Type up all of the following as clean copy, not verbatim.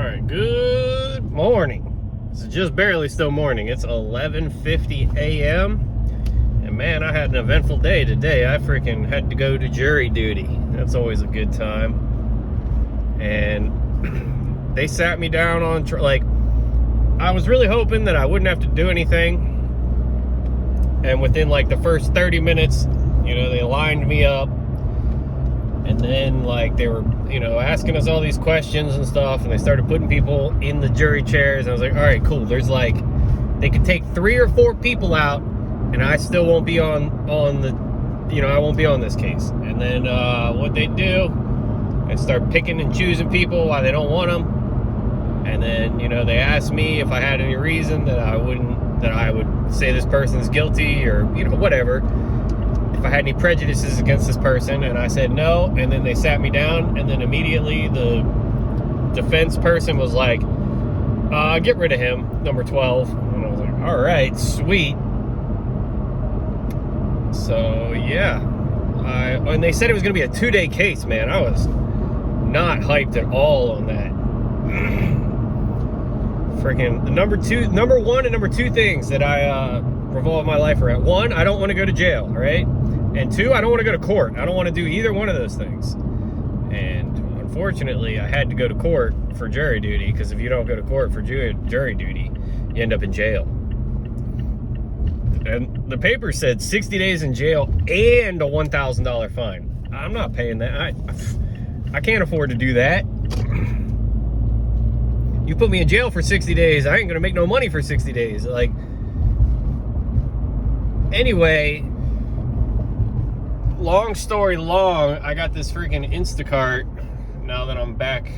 right, good morning. It's just barely still morning. It's 11:50 a.m. And man, I had an eventful day today. I freaking had to go to jury duty. That's always a good time. And they sat me down on, like, I was really hoping that I wouldn't have to do anything. And within like the first 30 minutes, you know, they lined me up. And then, like, they were, you know, asking us all these questions and stuff, and they started putting people in the jury chairs. And I was like, all right, cool. There's like, they could take 3 or 4 people out, and I still won't be on the, you know, I won't be on this case. And then what they do, they start picking and choosing people while they don't want them. And then, you know, they asked me if I had any reason that I would say this person's guilty, or, you know, whatever. If I had any prejudices against this person, and I said no, and then they sat me down, and then immediately the defense person was like, get rid of him, number 12. And I was like, all right, sweet. So yeah, and they said it was gonna be a 2-day case, man. I was not hyped at all on that. Freaking the number one and number 2 things that I revolve my life around. 1, I don't want to go to jail, right? And 2, I don't want to go to court. I don't want to do either one of those things. And unfortunately, I had to go to court for jury duty, because if you don't go to court for jury duty, you end up in jail. And the paper said 60 days in jail and a $1,000 fine. I'm not paying that. I can't afford to do that. You put me in jail for 60 days, I ain't gonna make no money for 60 days. Like, anyway, long story long, I got this freaking InstaCart now that I'm back,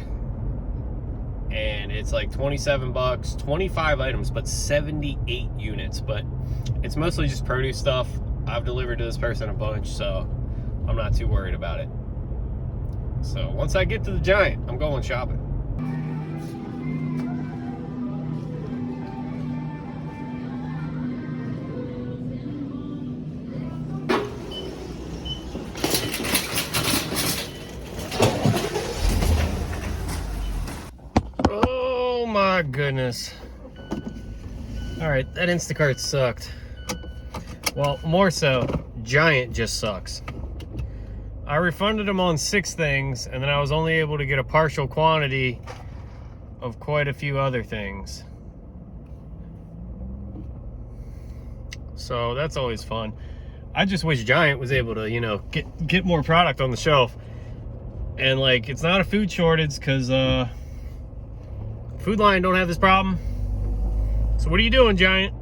and it's like 27 bucks, 25 items, but 78 units. But it's mostly just produce stuff. I've delivered to this person a bunch, so I'm not too worried about it. So once I get to the Giant, I'm going shopping. Oh my goodness. All right, that Instacart sucked. Well, more so, Giant just sucks. I refunded them on 6 things, and then I was only able to get a partial quantity of quite a few other things. So that's always fun. I just wish Giant was able to, you know, get more product on the shelf. And like, it's not a food shortage, because Food Line don't have this problem. So what are you doing, Giant?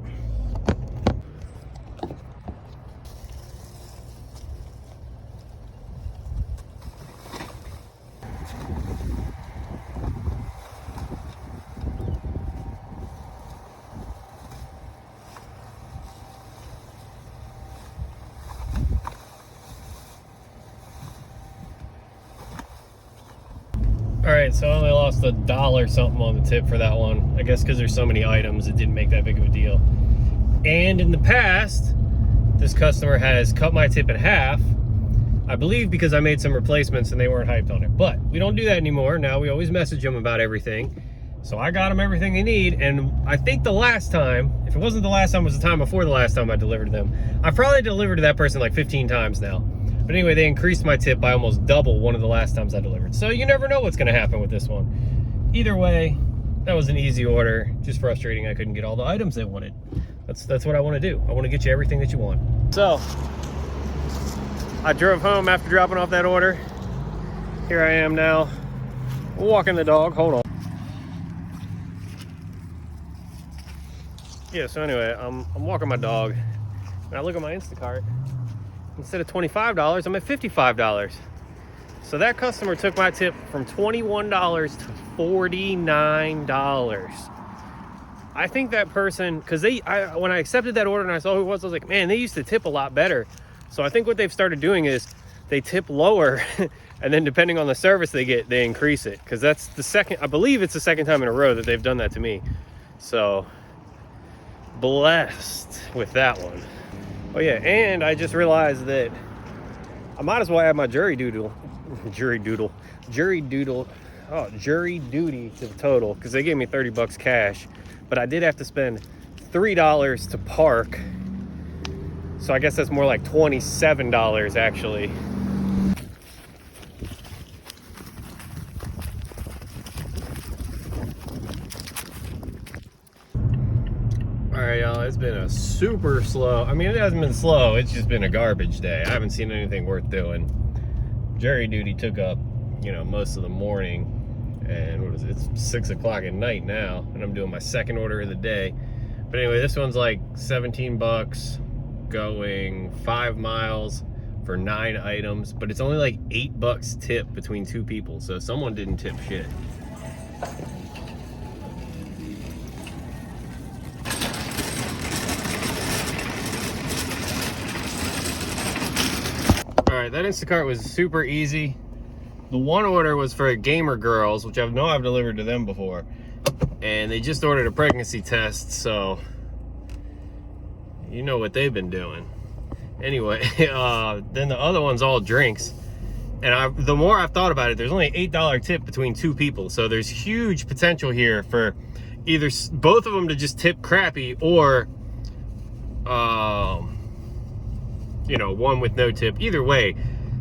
All right, so I only lost $1 something on the tip for that one. I guess because there's so many items, it didn't make that big of a deal. And in the past, this customer has cut my tip in half, I believe because I made some replacements and they weren't hyped on it. But we don't do that anymore. Now we always message them about everything. So I got them everything they need. And I think the last time, if it wasn't the last time, it was the time before the last time I delivered to them. I probably delivered to that person like 15 times now. But anyway, they increased my tip by almost double one of the last times I delivered. So you never know what's gonna happen with this one. Either way, that was an easy order. Just frustrating I couldn't get all the items they wanted. That's what I wanna do. I wanna get you everything that you want. So, I drove home after dropping off that order. Here I am now, walking the dog. Hold on. Yeah, so anyway, I'm walking my dog, and I look at my Instacart. Instead of $25, I'm at $55. So that customer took my tip from $21 to $49. I think that person, because when I accepted that order and I saw who it was, I was like, man, they used to tip a lot better. So I think what they've started doing is they tip lower, and then depending on the service they get, they increase it. Because that's I believe it's the second time in a row that they've done that to me. So blessed with that one. Oh yeah, and I just realized that I might as well add my jury doodle jury duty to the total, because they gave me 30 bucks cash, but I did have to spend $3 to park. So I guess that's more like $27 actually. All right, y'all, it's been a super slow, I mean, it hasn't been slow, it's just been a garbage day. I haven't seen anything worth doing. Jury duty took up, most of the morning, and what is it? It's 6 o'clock at night now, and I'm doing my second order of the day. But anyway, this one's like 17 bucks, going 5 miles for 9 items, but it's only like 8 bucks tip between 2 people, so someone didn't tip shit. All right, that Instacart was super easy. The one order was for Gamer Girls, which I've delivered to them before, and they just ordered a pregnancy test, so you know what they've been doing. Anyway, then the other one's all drinks, and the more I've thought about it, there's only an $8 tip between 2 people, so there's huge potential here for either both of them to just tip crappy, or one with no tip. Either way,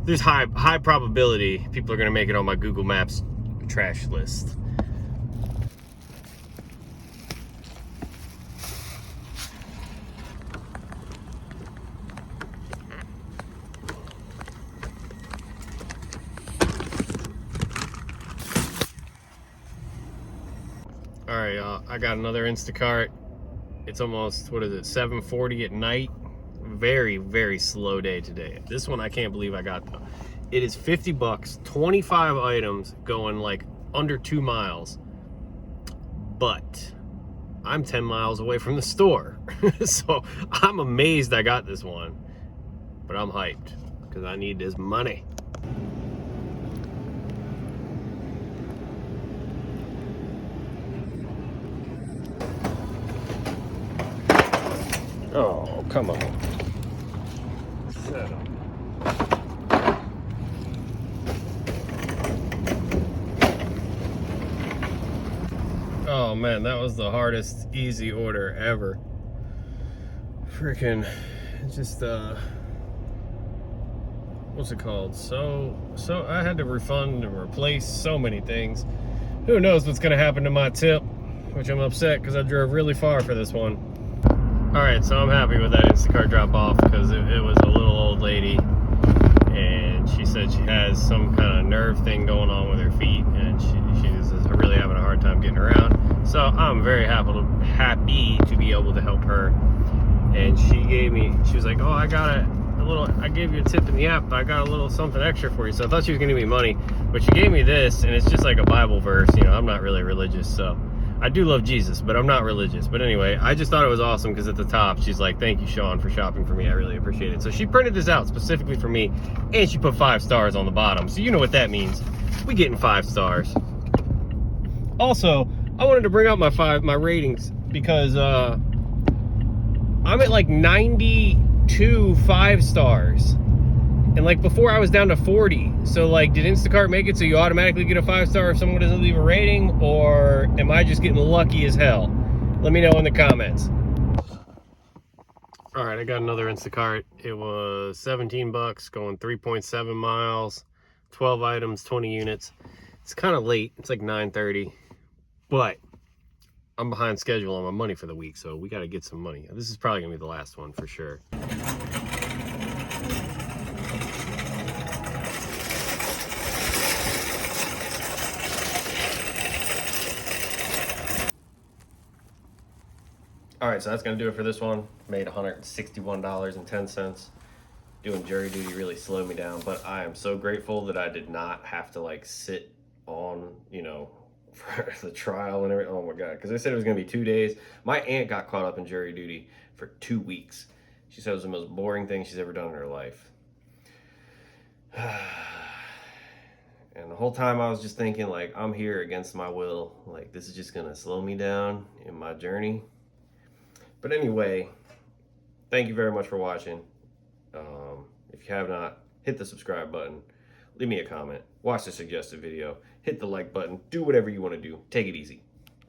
there's high probability people are gonna make it on my Google Maps trash list. All right, y'all, I got another Instacart. It's almost, 7:40 at night. Very, very slow day today. This one I can't believe I got though. It is 50 bucks, 25 items, going like under 2 miles. But I'm 10 miles away from the store. So I'm amazed I got this one. But I'm hyped because I need this money. Oh, come on. Set up. Oh man, that was the hardest easy order ever. Freaking just what's it called? So I had to refund and replace so many things. Who knows what's gonna happen to my tip, which I'm upset because I drove really far for this one. All right, so I'm happy with that Instacart drop off because it was a little old lady, and she said she has some kind of nerve thing going on with her feet, and she's really having a hard time getting around. So I'm very happy to be able to help her. And she was like, oh, I gave you a tip in the app, but I got a little something extra for you. So I thought she was gonna give me money, but she gave me this, and it's just like a Bible verse. I'm not really religious, so I do love Jesus, but I'm not religious. But anyway, I just thought it was awesome because at the top, she's like, thank you, Sean, for shopping for me. I really appreciate it. So she printed this out specifically for me, and she put 5 stars on the bottom. So you know what that means. We getting 5 stars. Also, I wanted to bring up my ratings because I'm at like 92 5 stars. And like before I was down to 40. So like, did Instacart make it so you automatically get a 5-star if someone doesn't leave a rating? Or am I just getting lucky as hell? Let me know in the comments. All right, I got another Instacart. It was 17 bucks, going 3.7 miles, 12 items, 20 units. It's kind of late. It's like 9:30, but I'm behind schedule on my money for the week, so we got to get some money. This is probably gonna be the last one for sure. All right, so that's gonna do it for this one. Made $161.10. Doing jury duty really slowed me down, but I am so grateful that I did not have to like sit on, for the trial and everything. Oh my God, because they said it was gonna be 2 days. My aunt got caught up in jury duty for 2 weeks. She said it was the most boring thing she's ever done in her life. And the whole time I was just thinking, like, I'm here against my will. Like, this is just gonna slow me down in my journey. But anyway, thank you very much for watching. If you have not, hit the subscribe button. leave me a comment, watch the suggested video, hit the like button, do whatever you want to do. Take it easy.